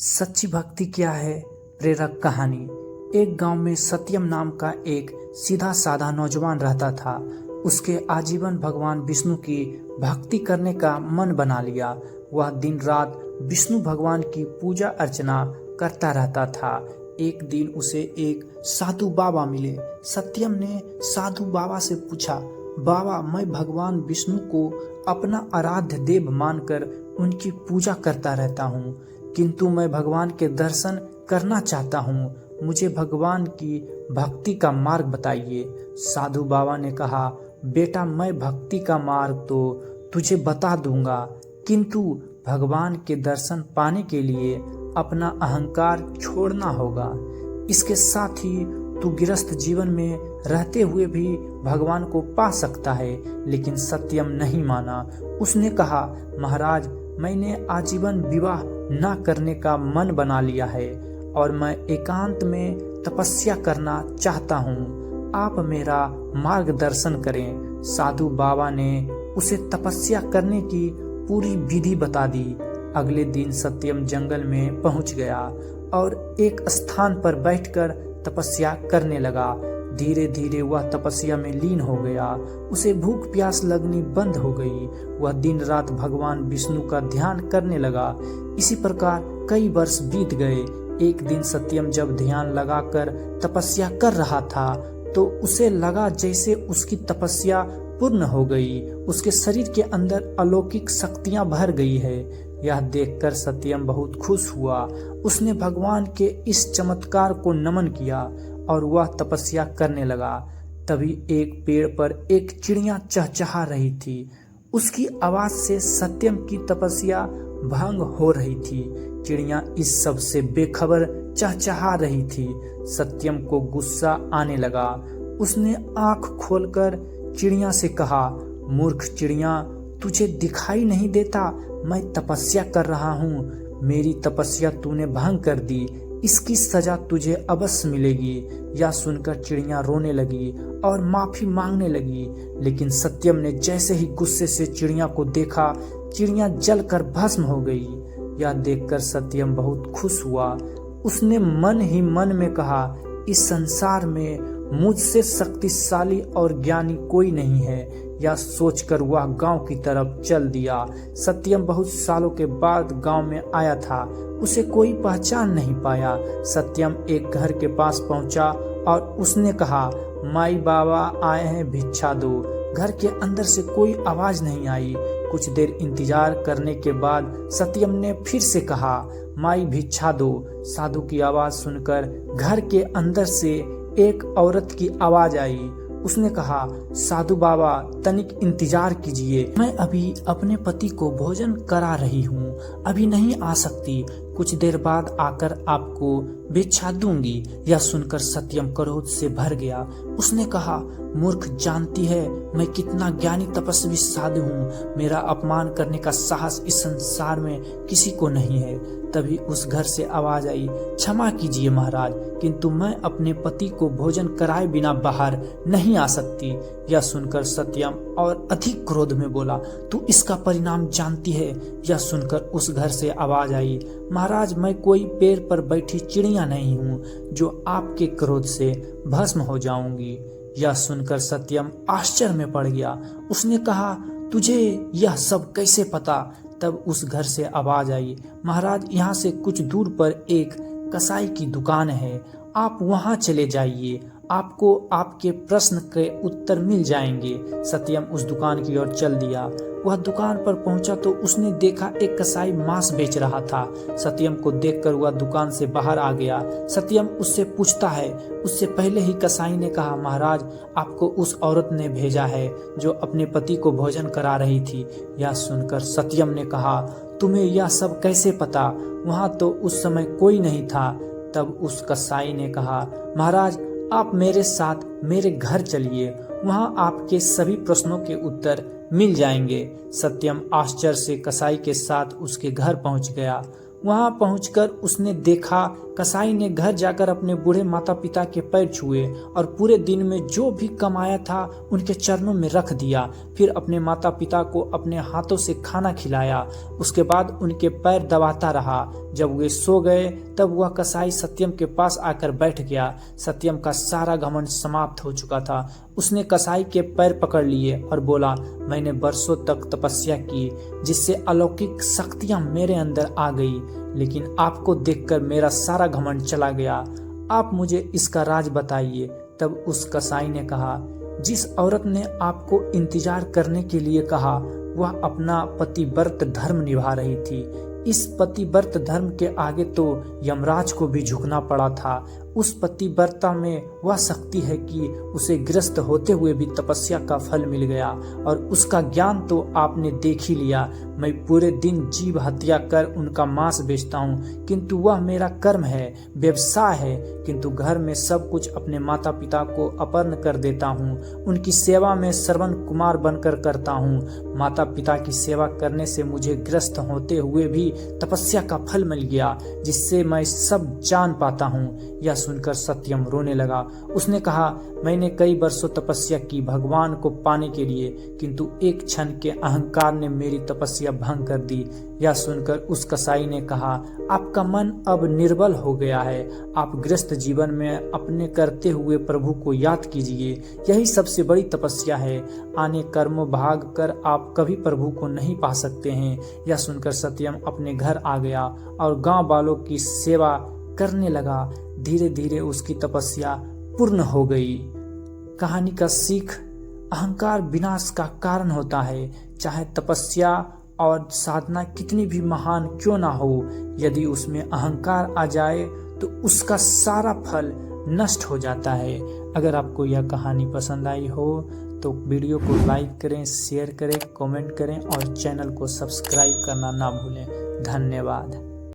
सच्ची भक्ति क्या है? प्रेरक कहानी। एक गांव में सत्यम नाम का एक सीधा साधा नौजवान रहता था। उसके आजीवन भगवान विष्णु की भक्ति करने का मन बना लिया। वह दिन रात विष्णु भगवान की पूजा अर्चना करता रहता था। एक दिन उसे एक साधु बाबा मिले। सत्यम ने साधु बाबा से पूछा, बाबा, मैं भगवान विष्णु को अपना आराध्य देव मानकर उनकी पूजा करता रहता हूँ, किंतु मैं भगवान के दर्शन करना चाहता हूँ। मुझे भगवान की भक्ति का मार्ग बताइए। साधु बाबा ने कहा, बेटा, मैं भक्ति का मार्ग तो तुझे बता दूंगा, किंतु भगवान के दर्शन पाने के लिए अपना अहंकार छोड़ना होगा। इसके साथ ही तू गृहस्थ जीवन में रहते हुए भी भगवान को पा सकता है। लेकिन सत्यम नहीं माना। उसने कहा, महाराज, मैंने आजीवन विवाह न करने का मन बना लिया है और मैं एकांत में तपस्या करना चाहता हूँ। आप मेरा मार्गदर्शन करें। साधु बाबा ने उसे तपस्या करने की पूरी विधि बता दी। अगले दिन सत्यम जंगल में पहुंच गया और एक स्थान पर बैठकर तपस्या करने लगा। धीरे धीरे वह तपस्या में लीन हो गया। उसे भूख प्यास लगनी बंद हो गई। वह दिन रात भगवान विष्णु का ध्यान करने लगा। इसी प्रकार कई वर्ष बीत गए। एक दिन सत्यम जब ध्यान लगाकर तपस्या कर रहा था तो उसे लगा जैसे उसकी तपस्या पूर्ण हो गई। उसके शरीर के अंदर अलौकिक शक्तियां भर गई है। यह देखकर सत्यम बहुत खुश हुआ। उसने भगवान के इस चमत्कार को नमन किया और वह तपस्या करने लगा। तभी एक पेड़ पर एक चिड़िया चहचहा रही थी। उसकी आवाज से सत्यम की तपस्या भंग हो रही थी। चिड़िया इस सब से बेखबर चहचहा रही थी। सत्यम को गुस्सा आने लगा। उसने आंख खोलकर चिड़िया से कहा, मूर्ख चिड़िया, तुझे दिखाई नहीं देता मैं तपस्या कर रहा हूँ। मेरी तपस्या तूने भंग कर दी, इसकी सजा तुझे अवश्य मिलेगी। यह सुनकर चिड़िया रोने लगी और माफी मांगने लगी। लेकिन सत्यम ने जैसे ही गुस्से से चिड़िया को देखा, चिड़िया जलकर भस्म हो गई। यह देखकर सत्यम बहुत खुश हुआ। उसने मन ही मन में कहा, इस संसार में मुझसे शक्तिशाली और ज्ञानी कोई नहीं है। यह सोचकर वह गांव की तरफ चल दिया। सत्यम बहुत सालों के बाद गांव में आया था। उसे कोई पहचान नहीं पाया। सत्यम एक घर के पास पहुंचा और उसने कहा, माई बाबा आए हैं, भिक्षा दो। घर के अंदर से कोई आवाज नहीं आई। कुछ देर इंतजार करने के बाद सत्यम ने फिर से कहा, माई भिक्षा दो। साधु की आवाज सुनकर घर के अंदर से एक औरत की आवाज आई। उसने कहा, साधु बाबा, तनिक इंतजार कीजिए, मैं अभी अपने पति को भोजन करा रही हूँ, अभी नहीं आ सकती। कुछ देर बाद आकर आपको भिक्षा दूंगी। यह सुनकर सत्यम क्रोध से भर गया। उसने कहा, मूर्ख, जानती है मैं कितना ज्ञानी तपस्वी साधु हूँ। मेरा अपमान करने का साहस इस संसार में किसी को नहीं है। तभी उस घर से आवाज आई, क्षमा कीजिए महाराज, किंतु मैं अपने पति को भोजन कराए बिना बाहर नहीं आ सकती। यह सुनकर सत्यम और अधिक क्रोध में बोला, तू इसका परिणाम जानती है। यह सुनकर उस घर से आवाज आई, महाराज, मैं कोई पेड़ पर बैठी चिड़िया नहीं हूँ जो आपके क्रोध से भस्म हो जाऊंगी। यह सुनकर सत्यम आश्चर्य में पड़ गया। उसने कहा, तुझे यह सब कैसे पता? तब उस घर से आवाज आई, महाराज, यहाँ से कुछ दूर पर एक कसाई की दुकान है, आप वहाँ चले जाइए, आपको आपके प्रश्न के उत्तर मिल जाएंगे। सत्यम उस दुकान की ओर चल दिया। वह दुकान पर पहुंचा तो उसने देखा एक कसाई मांस बेच रहा था। सत्यम को देखकर वह दुकान से बाहर आ गया। सत्यम उससे पूछता है। उससे पहले ही कसाई ने कहा, महाराज, आपको उस औरत ने भेजा है जो अपने पति को भोजन करा रही थी। यह सुनकर सत्यम ने कहा, तुम्हें यह सब कैसे पता? वहाँ तो उस समय कोई नहीं था। तब उस कसाई ने कहा, महाराज, आप मेरे साथ मेरे घर चलिए, वहाँ आपके सभी प्रश्नों के उत्तर मिल जाएंगे। सत्यम आश्चर्य से कसाई के साथ उसके घर पहुंच गया। वहां पहुंचकर उसने देखा कसाई ने घर जाकर अपने बूढ़े माता पिता के पैर छुए और पूरे दिन में जो भी कमाया था उनके चरणों में रख दिया। फिर अपने माता पिता को अपने हाथों से खाना खिलाया। उसके बाद उनके पैर दबाता रहा। जब वे सो गए तब वह कसाई सत्यम के पास आकर बैठ गया। सत्यम का सारा घमंड समाप्त हो चुका था। उसने कसाई के पैर पकड़ लिए और बोला, मैंने बरसों तक तपस्या की जिससे अलौकिक शक्तियां मेरे अंदर आ गई, लेकिन आपको देखकर मेरा सारा घमंड चला गया। आप मुझे इसका राज बताइए। तब उस कसाई ने कहा, जिस औरत ने आपको इंतजार करने के लिए कहा वह अपना पतिव्रत धर्म निभा रही थी। इस पतिव्रत धर्म के आगे तो यमराज को भी झुकना पड़ा था। उस पतिव्रता में वह शक्ति है कि उसे ग्रस्त होते हुए भी तपस्या का फल मिल गया, और उसका ज्ञान तो आपने देख ही लिया। मैं पूरे दिन जीव हत्या कर उनका मांस बेचता हूँ, किंतु वह मेरा कर्म है, व्यवसाय है। किंतु घर में सब कुछ अपने माता पिता को अर्पण कर देता हूँ। उनकी सेवा में श्रवण कुमार बनकर करता हूँ। माता पिता की सेवा करने से मुझे ग्रस्त होते हुए भी तपस्या का फल मिल गया, जिससे मैं सब जान पाता हूँ। यह सुनकर सत्यम रोने लगा। उसने कहा, मैंने कई वर्षों तपस्या की भगवान को पाने के लिए, किंतु एक क्षण के अहंकार ने मेरी तपस्या भंग कर दी। यह सुनकर उस कसाई ने कहा, आपका मन अब निर्बल हो गया है। आप गृहस्थ जीवन में अपने करते हुए प्रभु को याद कीजिए। यही सबसे बड़ी तपस्या है। आने कर्मों भाग कर आप कभी प्रभु को नहीं पा सकते हैं। यह सुनकर सत्यम अपने घर आ गया और गांव वालों की सेवा करने लगा। धीरे धीरे उसकी तपस्या पूर्ण हो गई। कहानी का सीख, अहंकार विनाश का कारण होता है। चाहे तपस्या और साधना कितनी भी महान क्यों ना हो, यदि उसमें अहंकार आ जाए तो उसका सारा फल नष्ट हो जाता है। अगर आपको यह कहानी पसंद आई हो तो वीडियो को लाइक करें, शेयर करें, कमेंट करें और चैनल को सब्सक्राइब करना ना भूलें। धन्यवाद।